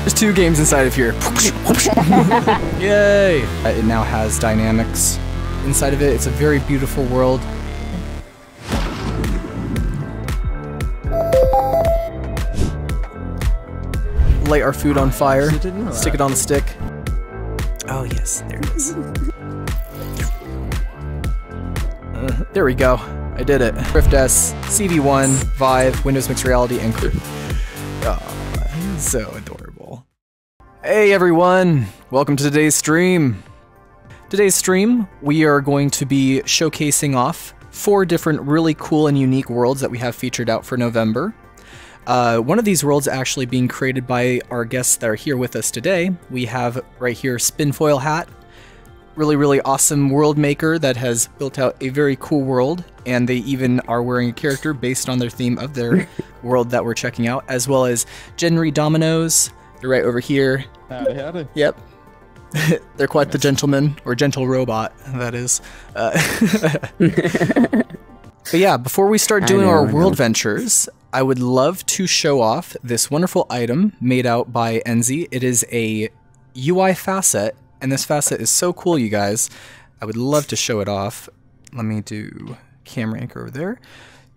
There's 2 games inside of here. Yay! It now has dynamics inside of it. It's a very beautiful world. Light our food on fire. Stick it on the stick. Oh yes, there it is. There we go. I did it. Rift S, CV1, Vive, Windows Mixed Reality, and Crew. Oh, so adorable. Hey everyone! Welcome to today's stream. Today's stream, we are going to be showcasing off 4 different really cool and unique worlds that we have featured out for November. One of these worlds actually being created by our guests that are here with us today. We have right here Spinfoil Hat, really awesome world maker that has built out a very cool world, and they even are wearing a character based on their theme of their world that we're checking out, as well as Genry Dominoes. They're right over here. Howdy. Yep. They're quite the gentleman, or gentle robot, that is. But yeah, before we start doing our world ventures, I would love to show off this wonderful item made out by Enzy. It is a UI facet, and this facet is so cool, you guys. I would love to show it off. Let me do camera anchor over there.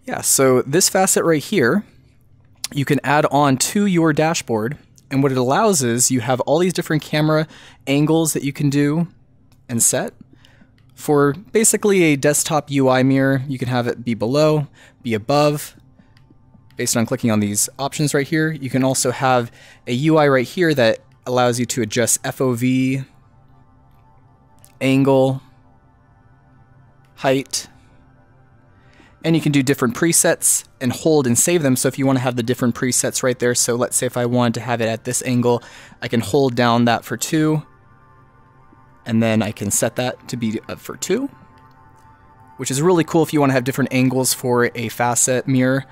Yeah, so this facet right here, you can add on to your dashboard, and what it allows is you have all these different camera angles that you can do and set. For basically a desktop UI mirror, you can have it be below, be above, based on clicking on these options right here. You can also have a UI right here that allows you to adjust FOV, angle, height, and you can do different presets and hold and save them. So if you want to have the different presets right there, so let's say if I wanted to have it at this angle, I can hold down that for 2, and then I can set that to be for 2, which is really cool if you want to have different angles for a facet mirror.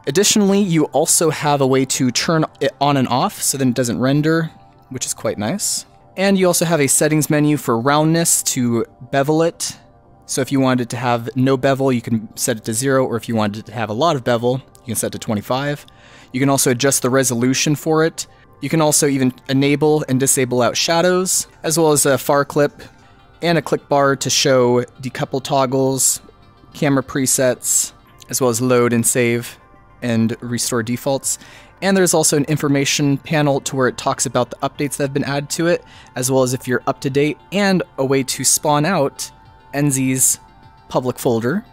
Additionally, you also have a way to turn it on and off so then it doesn't render, which is quite nice. And you also have a settings menu for roundness to bevel it. So if you wanted it to have no bevel, you can set it to 0, or if you wanted it to have a lot of bevel, you can set it to 25. You can also adjust the resolution for it. You can also even enable and disable out shadows, as well as a far clip and a click bar to show decouple toggles, camera presets, as well as load and save and restore defaults. And there's also an information panel to where it talks about the updates that have been added to it, as well as if you're up to date, and a way to spawn out Enzy's public folder.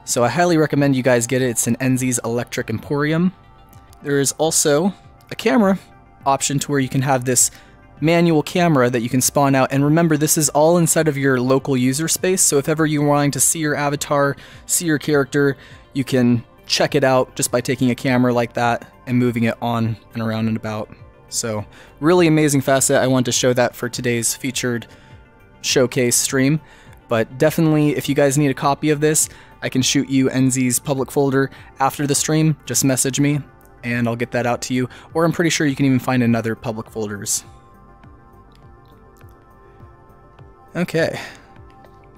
So I highly recommend you guys get it. It's an Enzy's Electric Emporium. There is also a camera option to where you can have this manual camera that you can spawn out. And remember, this is all inside of your local user space. So if ever you're wanting to see your avatar, see your character, you can check it out just by taking a camera like that and moving it on and around and about. So really amazing facet. I wanted to show that for today's featured showcase stream. But definitely, if you guys need a copy of this, I can shoot you Enzy's public folder after the stream. Just message me and I'll get that out to you. Or I'm pretty sure you can even find another public folders. Okay.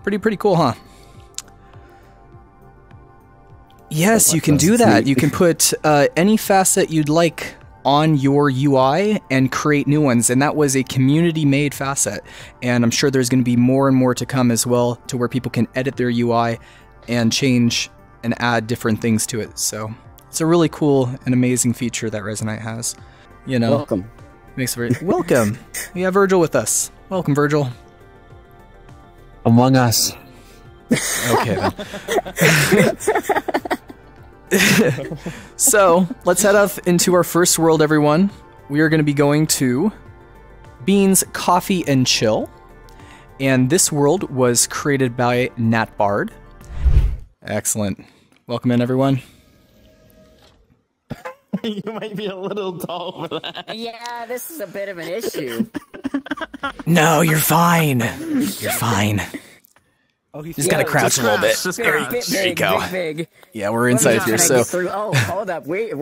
Pretty cool, huh? Yes, you can do that. You can put any facet you'd like on your UI and create new ones, and that was a community-made facet, and I'm sure there's going to be more and more to come as well, to where people can edit their UI and change and add different things to it. So it's a really cool and amazing feature that Resonite has. You know, welcome. Makes it very welcome. We have Virgil with us. Welcome, Virgil. Among Us. Okay then. So let's head off into our first world, everyone. We are going to be going to Beans Coffee and Chill, and this world was created by Natbard. Excellent. Welcome in, everyone. You might be a little tall for that. Yeah, this is a bit of an issue. No, you're fine. You're fine. Oh, just gotta crouch a little bit. There you go. Big. Yeah, we're inside here, so. Oh, hold up. We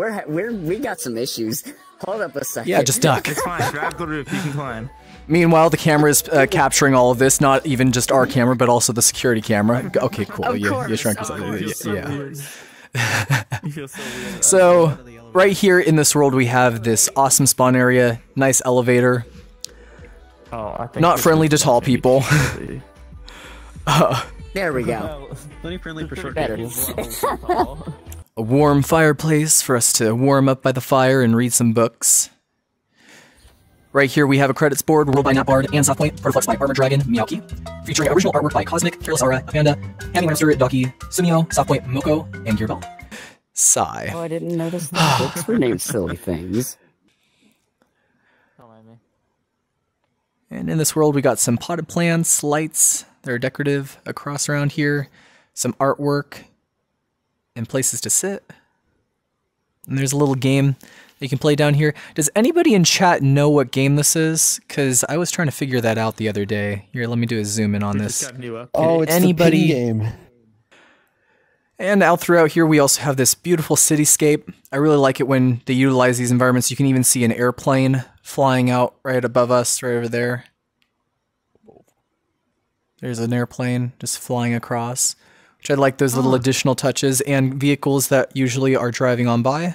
got some issues. Hold up a second. Yeah, just duck. It's fine. Grab the roof. You can climb. Meanwhile, the camera is capturing all of this, not even just our camera, but also the security camera. Okay, cool. You shrunk yourself. Yeah. You feel so weird. So, Right here in this world, we have this awesome spawn area, nice elevator. Oh, I think Not friendly to tall people. There we go. Well, plenty friendly for short Better. people. A warm fireplace for us to warm up by the fire and read some books. Right here we have a credits board, world by Napbard and Softpoint, Protoflux by Armor Dragon, Meowki, featuring original artwork by Cosmic, Fearless Aura, Panda, Hammy Hamster, Ducky, Sumio, Softpoint, Moko, and Gearbell. Sigh. Oh, I didn't notice the books were named silly things. And in this world we got some potted plants, lights that are decorative across around here, some artwork, and places to sit. And there's a little game you can play down here. Does anybody in chat know what game this is? Because I was trying to figure that out the other day. Here, let me do a zoom in on this. Oh, it's Anybody- the pin game. And out throughout here, we also have this beautiful cityscape. I really like it when they utilize these environments. You can even see an airplane flying out right above us, right over there. There's an airplane just flying across, which I like those little additional touches, and vehicles that usually are driving on by.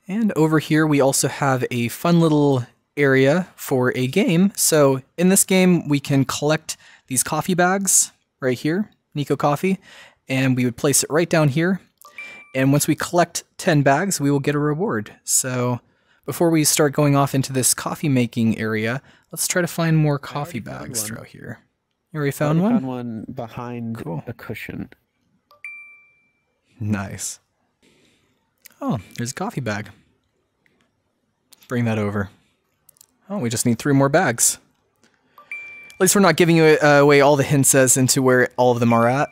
And over here, we also have a fun little area for a game. So in this game, we can collect these coffee bags right here, Nico Coffee, and we would place it right down here. And once we collect 10 bags, we will get a reward. So before we start going off into this coffee making area, let's try to find more coffee bags throughout here. You already found one? I found one behind a cushion. Nice. Oh, there's a coffee bag. Bring that over. Oh, we just need 3 more bags. At least we're not giving away all the hints as into where all of them are at.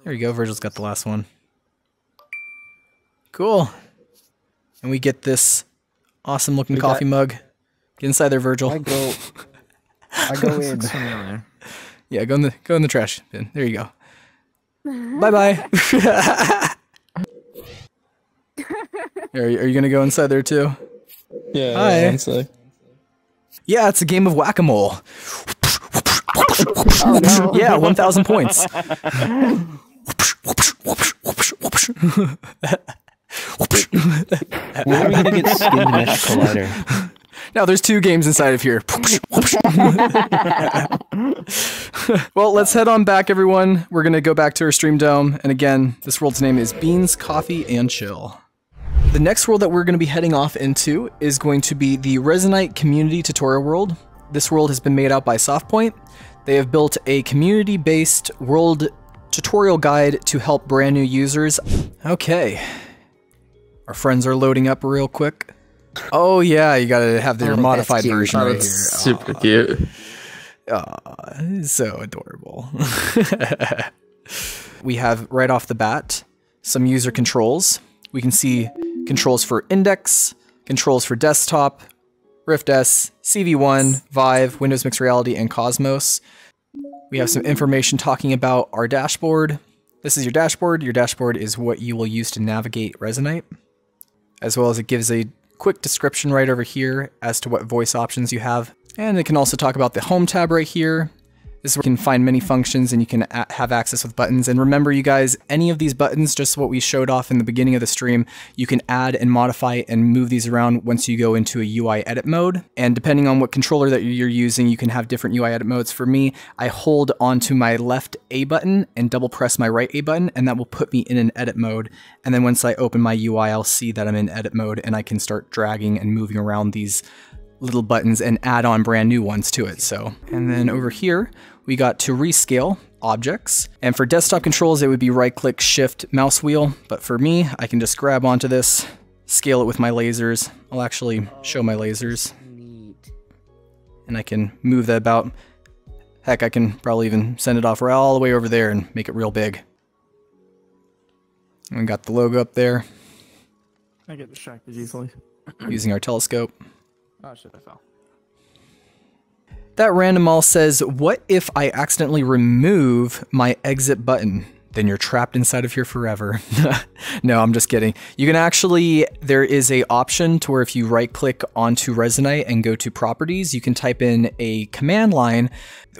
There you go, Virgil's got the last one. Cool. And we get this awesome looking coffee mug. Get inside there, Virgil. I go in. Yeah, go in the trash bin. There you go. Bye-bye. Are you gonna go inside there too? Yeah. Hi. Honestly. Yeah, it's a game of whack-a-mole. Oh no. Yeah, 1,000 points. When are we gonna get Skin Mesh Collider? Now there's 2 games inside of here. Well, let's head on back, everyone. We're gonna go back to our stream dome, and again, this world's name is Beans, Coffee, and Chill. The next world that we're going to be heading off into is going to be the Resonite Community Tutorial World. This world has been made out by Softpoint. They have built a community-based world tutorial guide to help brand new users. Okay. Our friends are loading up real quick. Oh yeah, you gotta have their modified cute. version Oh, right that's here. super cute. Aw, so adorable. We have right off the bat some user controls. We can see controls for Index, controls for Desktop, Rift S, CV1, Vive, Windows Mixed Reality, and Cosmos. We have some information talking about our dashboard. This is your dashboard. Your dashboard is what you will use to navigate Resonite, as well as it gives a quick description right over here as to what voice options you have. And it can also talk about the Home tab right here. This is where you can find many functions and you can have access with buttons. And remember, you guys, any of these buttons, just what we showed off in the beginning of the stream, you can add and modify and move these around once you go into a UI edit mode. And depending on what controller that you're using, you can have different UI edit modes. For me, I hold onto my left A button and double press my right A button, and that will put me in an edit mode. And then once I open my UI, I'll see that I'm in edit mode and I can start dragging and moving around these little buttons and add on brand new ones to it. So, and then over here, we got to rescale objects. And for desktop controls, it would be right click, shift, mouse wheel. But for me, I can just grab onto this, scale it with my lasers. I'll actually show my lasers. Neat. And I can move that about. Heck, I can probably even send it off right all the way over there and make it real big. And we got the logo up there I get distracted easily. using our telescope. Oh shit, I fell. That random all says, what if I accidentally remove my exit button? Then you're trapped inside of here forever. No, I'm just kidding. You can actually, there is a option to where if you right click onto Resonite and go to properties, you can type in a command line.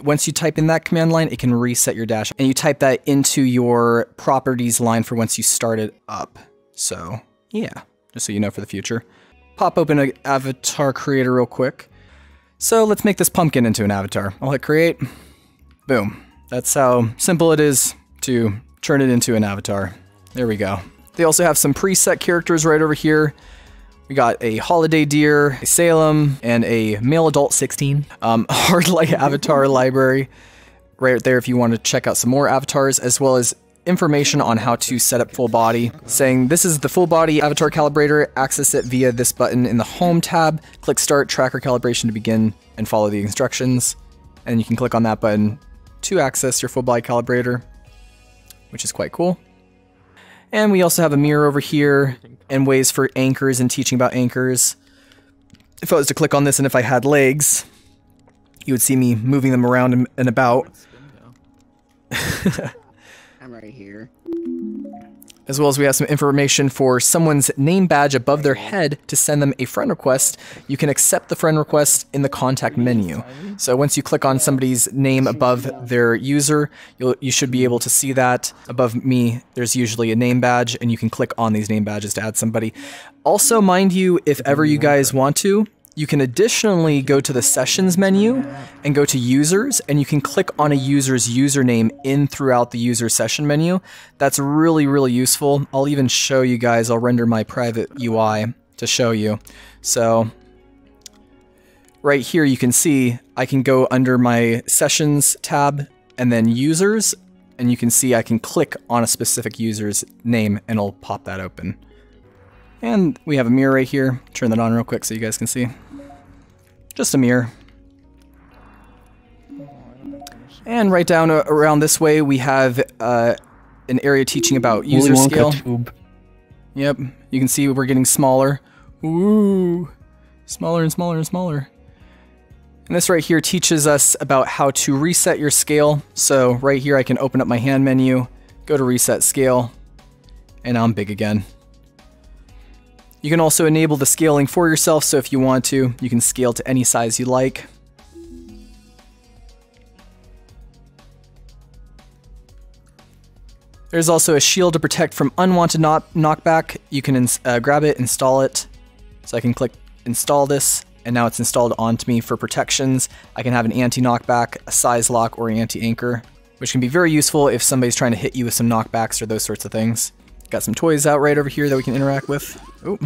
Once you type in that command line, it can reset your dash. And you type that into your properties line for once you start it up. So, yeah. just so you know for the future. Pop open an avatar creator real quick. So let's make this pumpkin into an avatar. I'll hit create. Boom. That's how simple it is to turn it into an avatar. There we go. They also have some preset characters right over here. We got a holiday deer, a Salem, and a male adult 16. Hard light avatar library right there if you want to check out some more avatars, as well as information on how to set up full body, saying this is the full body avatar calibrator, access it via this button in the home tab, click start tracker calibration to begin and follow the instructions, and you can click on that button to access your full body calibrator, which is quite cool. And we also have a mirror over here and ways for anchors and teaching about anchors. If I was to click on this and if I had legs, you would see me moving them around and about. I'm right here. As well as we have some information for someone's name badge above their head to send them a friend request. You can accept the friend request in the contact menu. So once you click on somebody's name above their user, you should be able to see that. Above me, there's usually a name badge, and you can click on these name badges to add somebody. Also, mind you, if ever you guys want to, you can additionally go to the sessions menu and go to users, and you can click on a user's username in throughout the user session menu. That's really, really useful. I'll even show you guys. I'll render my private UI to show you. So right here you can see I can go under my sessions tab and then users, and you can see I can click on a specific user's name and it'll pop that open. And we have a mirror right here. Turn that on real quick so you guys can see. Just a mirror. And right down around this way we have an area teaching about user scale. Yep, you can see we're getting smaller. Ooh, smaller and smaller and smaller. And this right here teaches us about how to reset your scale. So right here I can open up my hand menu, go to reset scale, and now I'm big again. You can also enable the scaling for yourself, so if you want to, you can scale to any size you like. There's also a shield to protect from unwanted knockback. You can grab it, install it. So I can click install this, and now it's installed onto me for protections. I can have an anti-knockback, a size lock, or anti-anchor, which can be very useful if somebody's trying to hit you with some knockbacks or those sorts of things. Got some toys out right over here that we can interact with. Oh.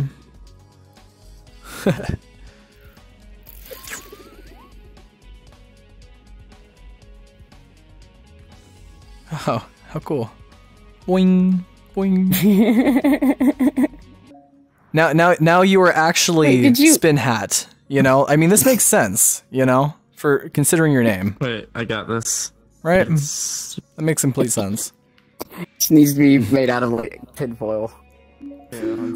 Oh, how cool. Boing, boing. Now you are actually Spin Hat, you know? I mean, this makes sense, you know, for considering your name. Wait, I got this. Right? That makes complete sense. This needs to be made out of like tinfoil.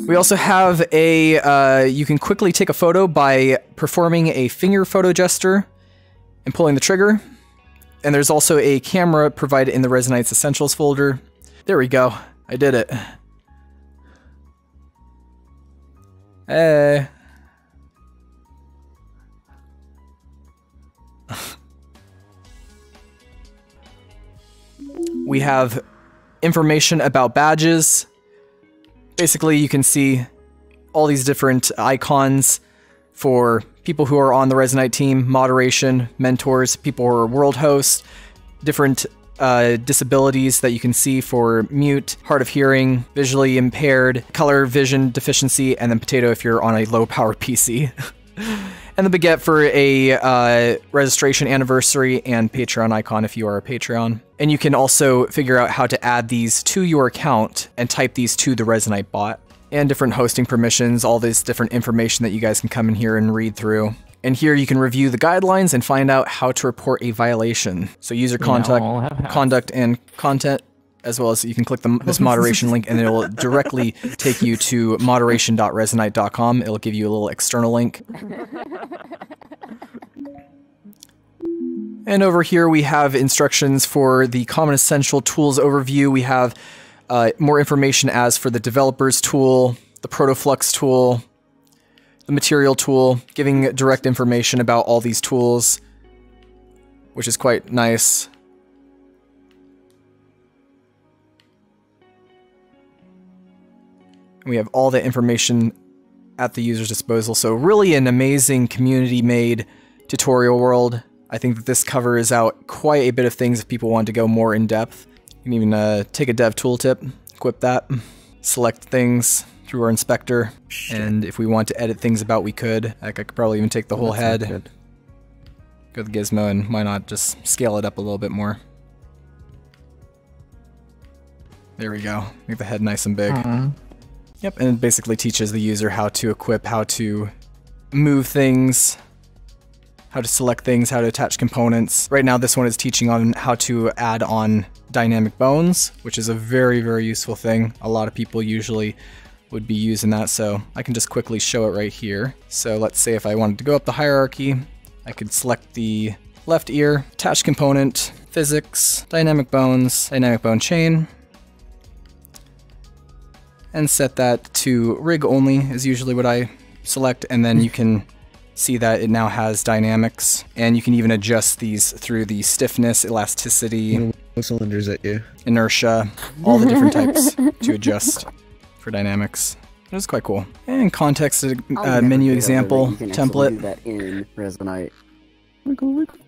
We also have a, you can quickly take a photo by performing a finger photo gesture and pulling the trigger. And there's also a camera provided in the Resonite's Essentials folder. There we go. I did it. Hey. We have information about badges. Basically, you can see all these different icons for people who are on the Resonite team, moderation, mentors, people who are world hosts, different disabilities that you can see for mute, hard of hearing, visually impaired, color vision deficiency, and then potato if you're on a low-powered PC. And the baguette for a registration anniversary and Patreon icon if you are a Patreon. And you can also figure out how to add these to your account and type these to the Resonite bot. And different hosting permissions, all this different information that you guys can come in here and read through. And here you can review the guidelines and find out how to report a violation. So user conduct and content, as well as you can click this moderation link and it will directly take you to moderation.resonite.com. It'll give you a little external link. And over here we have instructions for the Common Essential Tools overview. We have more information as for the Developers tool, the Protoflux tool, the Material tool, giving direct information about all these tools, which is quite nice. We have all the information at the user's disposal. So really an amazing community-made tutorial world. I think that this covers out quite a bit of things if people want to go more in depth. You can even take a dev tooltip, equip that, select things through our inspector, and if we want to edit things about, we could. Like I could probably even take the whole head, go to the gizmo, and why not just scale it up a little bit more. There we go. Make the head nice and big. Yep, and it basically teaches the user how to equip, how to move things, how to select things, how to attach components. Right now this one is teaching on how to add on dynamic bones, which is a very, very useful thing. A lot of people usually would be using that, so I can just quickly show it right here. So let's say if I wanted to go up the hierarchy, I could select the left ear, attach component, physics, dynamic bones, dynamic bone chain, and set that to rig only is usually what I select, and then you can see that it now has dynamics, and you can even adjust these through the stiffness, elasticity, cylinders at you, inertia, all the different types to adjust for dynamics. It was quite cool. And context menu example template. Do that in Resonite.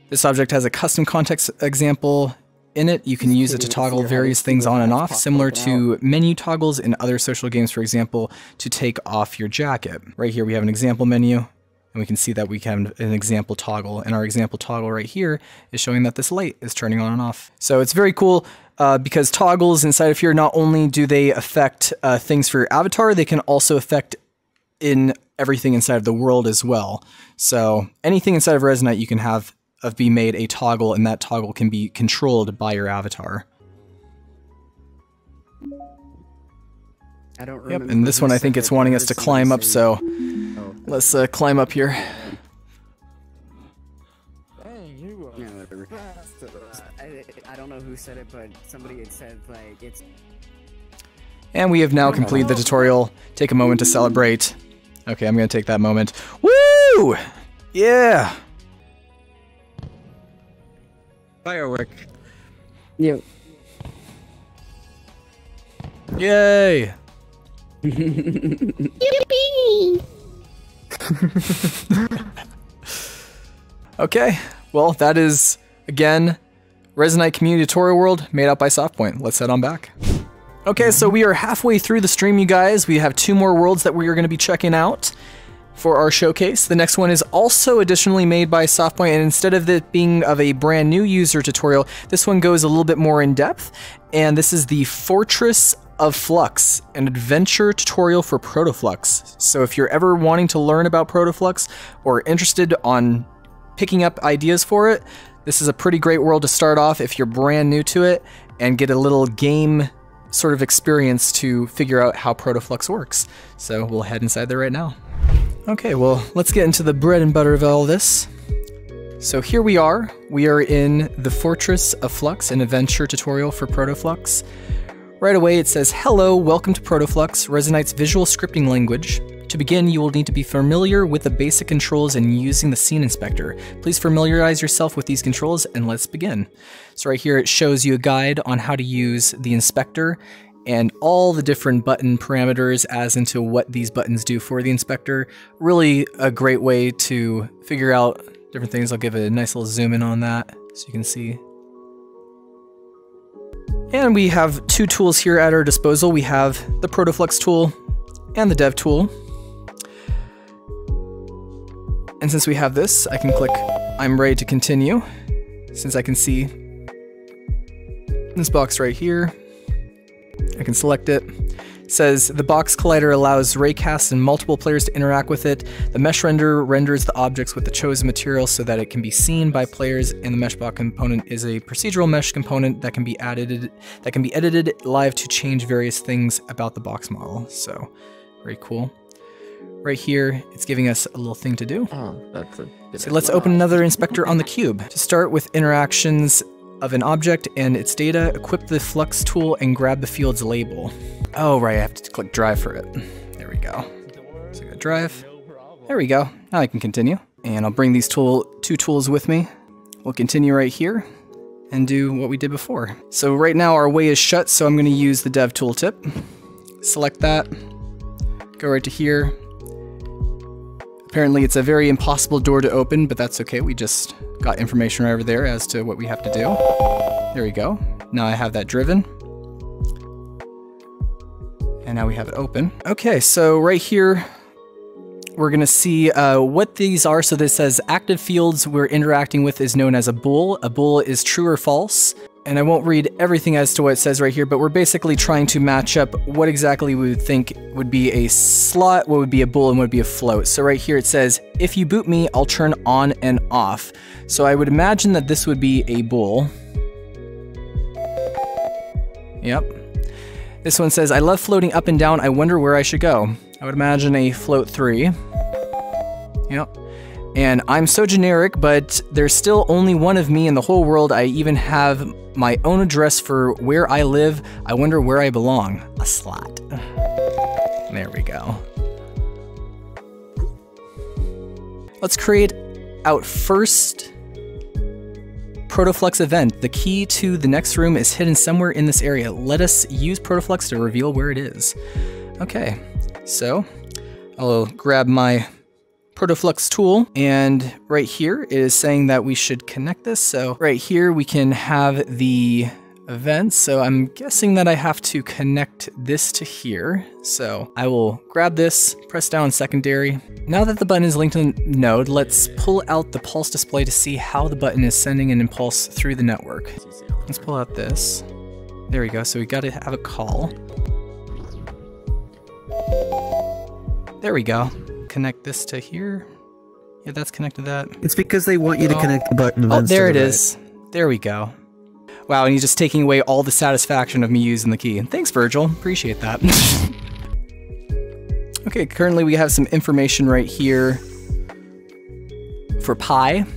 This object has a custom context example in it. You can use it to toggle various things on and off, similar to menu toggles in other social games, for example, to take off your jacket. Right here we have an example menu, and we can see that we have an example toggle, and our example toggle right here is showing that this light is turning on and off. So it's very cool because toggles inside of here, not only do they affect things for your avatar, they can also affect in everything inside of the world as well. So anything inside of Resonite you can have be made a toggle, and that toggle can be controlled by your avatar. I don't remember. Yep, and this one I think it's wanting us to climb up, so let's climb up here. Yeah, whatever. I don't know who said it, but somebody had said, like, it's... And we have now completed the tutorial. Take a moment to celebrate. Okay, I'm gonna take that moment. Woo! Yeah! firework. Yep. Yay! Okay, well that is, again, Resonite Community Tutorial World made out by Softpoint. Let's head on back. Okay, so we are halfway through the stream, you guys. We have 2 more worlds that we are going to be checking out for our showcase. The next one is also additionally made by Softpoint, and instead of it being of a brand new user tutorial, this one goes a little bit more in depth, and this is the Fortress of Flux, an adventure tutorial for Protoflux. So if you're ever wanting to learn about Protoflux or interested on picking up ideas for it, this is a pretty great world to start off if you're brand new to it and get a little game sort of experience to figure out how Protoflux works. So we'll head inside there right now. Okay, well, let's get into the bread and butter of all this. So here we are. We are in the Fortress of Flux, an adventure tutorial for Protoflux. Right away it says, "Hello, welcome to Protoflux, Resonite's visual scripting language. To begin, you will need to be familiar with the basic controls and using the scene inspector. Please familiarize yourself with these controls and let's begin." So right here it shows you a guide on how to use the inspector and all the different button parameters as into what these buttons do for the inspector. Really a great way to figure out different things. I'll give it a nice little zoom in on that so you can see. And we have 2 tools here at our disposal. We have the Protoflux tool and the Dev tool. And since we have this, I can click I'm ready to continue, since I can see this box right here. I can select it. It says the box collider allows raycasts and multiple players to interact with it. The mesh render renders the objects with the chosen material so that it can be seen by players, and the mesh block component is a procedural mesh component that can be edited live to change various things about the box model. So very cool. Right here, it's giving us a little thing to do. Oh, that's a good So let's open another inspector on the cube. To start with interactions of an object and its data, equip the Flux tool and grab the field's label. Oh, right, I have to click drive for it. There we go. So I go drive. There we go. Now I can continue. And I'll bring these 2 tools with me. We'll continue right here and do what we did before. So right now our way is shut, so I'm going to use the dev tooltip. Select that. Go right to here. Apparently it's a very impossible door to open, but that's okay. We just got information right over there as to what we have to do. There we go. Now I have that driven. And now we have it open. Okay, so right here, we're gonna see what these are. So this says active fields we're interacting with is known as a bool. A bool is true or false. And I won't read everything as to what it says right here, but we're basically trying to match up what exactly we would think would be a slot, what would be a bool, and what would be a float. So right here it says, if you boot me, I'll turn on and off. So I would imagine that this would be a bool. Yep. This one says, I love floating up and down, I wonder where I should go. I would imagine a float 3. Yep. And I'm so generic, but there's still only one of me in the whole world. I even have my own address for where I live. I wonder where I belong. A slot. There we go. Let's create out first Protoflux event. The key to the next room is hidden somewhere in this area. Let us use Protoflux to reveal where it is. Okay, so I'll grab my Protoflux tool, and right here it is saying that we should connect this. So right here we can have the events. So I'm guessing that I have to connect this to here. So I will grab this, press down secondary. Now that the button is linked to the node, let's pull out the pulse display to see how the button is sending an impulse through the network. Let's pull out this. There we go. So we got to have a call. There we go. Connect this to here. Yeah, that's connected to that. It's because they want you to connect the button events. Oh, there to it the is. There we go. Wow, and he's just taking away all the satisfaction of me using the key. Thanks, Virgil. Appreciate that. Okay, currently we have some information right here for pie.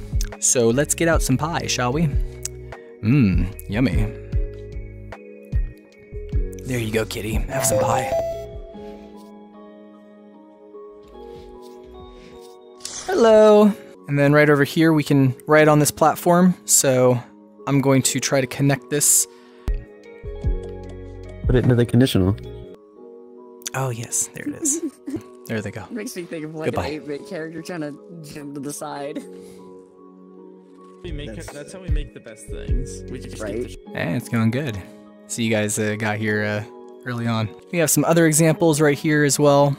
So let's get out some pie, shall we? Mmm, yummy. There you go, kitty. Have some pie. Hello. And then right over here, we can write on this platform. So I'm going to try to connect this. Put it into the conditional. Oh, yes. There it is. There they go. Makes me think of like Goodbye. an 8-bit character trying to jump to the side. That's how we make the best things. We just Right. Hey, it's going good. So you guys got here early on. We have some other examples right here as well.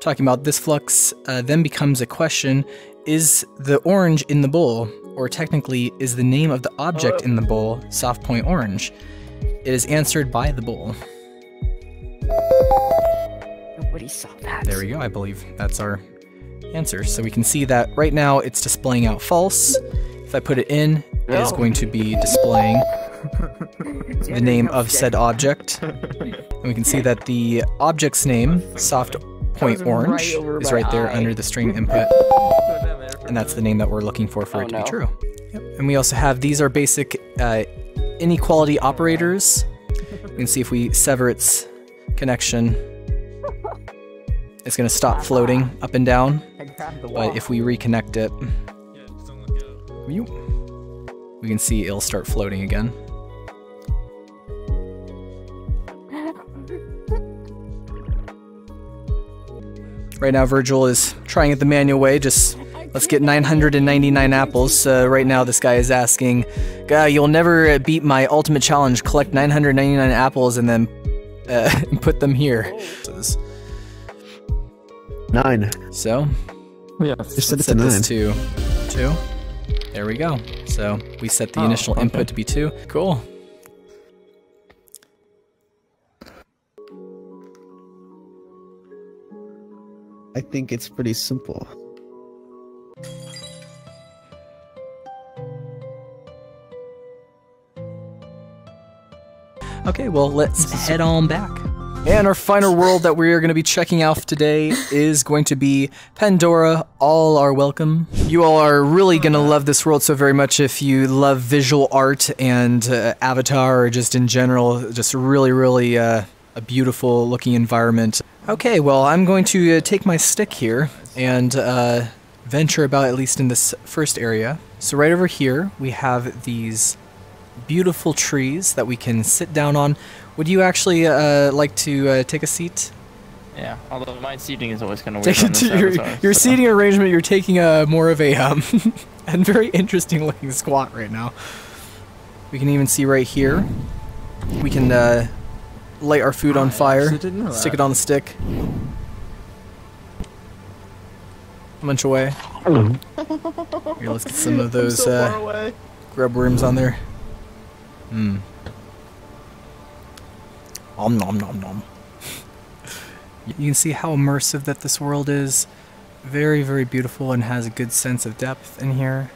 Talking about this flux then becomes a question, is the orange in the bowl, or technically, is the name of the object in the bowl soft point orange? It is answered by the bowl. Nobody saw that. There we go, I believe that's our answer. So we can see that right now it's displaying out false. If I put it in, it is going to be displaying the name of said object. And we can see that the object's name, soft point orange, is right there under the string input. And that's the name that we're looking for it to be true. Yep. And we also have, these are basic inequality operators. We can see if we sever its connection, it's going to stop floating up and down. But if we reconnect it, we can see it'll start floating again. Right now Virgil is trying it the manual way, just let's get 999 apples. Right now this guy is asking, you'll never beat my ultimate challenge, collect 999 apples and then put them here. 9. So, Yeah. Just set let's it to set 9. this to 2. There we go. So we set the initial input to be 2. Cool. I think it's pretty simple. Okay, well, let's head on back. And our final world that we are going to be checking out today is going to be Pandora. All are welcome. You all are really going to love this world so very much if you love visual art and Avatar, or just in general, just really a beautiful looking environment. Okay, well, I'm going to take my stick here and venture about, at least in this first area. So right over here, we have these beautiful trees that we can sit down on. Would you actually like to take a seat? Yeah, although my seating is always kind of weird. Your seating arrangement, you're taking a more of a and very interesting looking squat right now. We can even see right here. We can light our food on fire, stick it on the stick, munch away. Here, let's get some of those grub worms on there. Mmm. Om nom nom nom. You can see how immersive that this world is. Very, very beautiful and has a good sense of depth in here.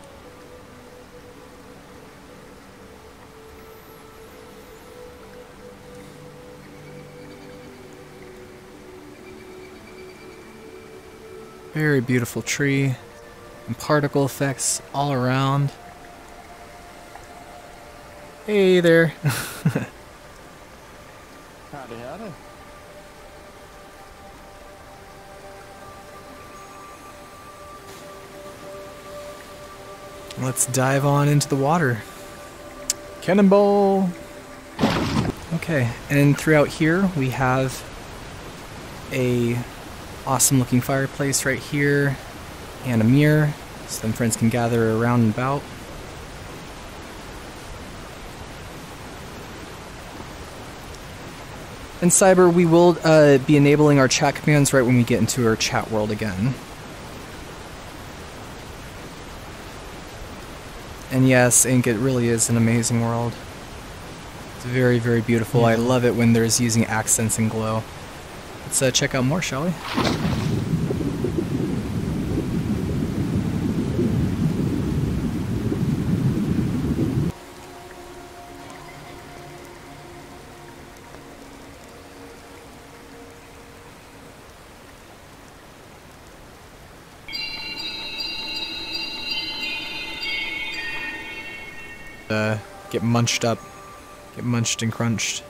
Very beautiful tree and particle effects all around. Hey there. Howdy, howdy. Let's dive on into the water. Cannonball! Okay, and throughout here we have a awesome looking fireplace right here and a mirror so then friends can gather around and about. In Cyber, we will be enabling our chat commands right when we get into our chat world again. And yes, Ink, it really is an amazing world. It's very, very beautiful. I love it when there's using accents and glow. Let's check out more, shall we? Get munched up. Get munched and crunched.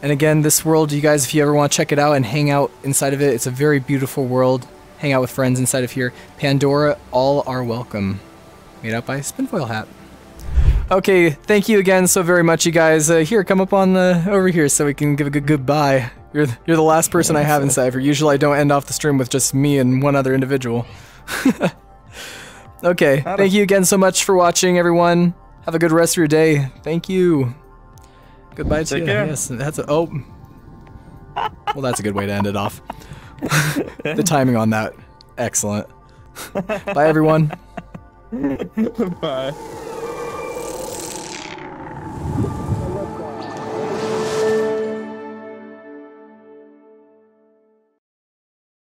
And again, this world, you guys, if you ever want to check it out and hang out inside of it, it's a very beautiful world. Hang out with friends inside of here. Pandora, all are welcome. Made out by Spinfoil Hat. Okay, thank you again so very much, you guys. Here, come up on over here so we can give a good goodbye. You're the last person I have in Cypher. Usually I don't end off the stream with just me and one other individual. Okay, thank you again so much for watching, everyone. Have a good rest of your day. Thank you. Goodbye to you. Yes, that's a well, that's a good way to end it off. The timing on that, excellent. Bye, everyone. Bye.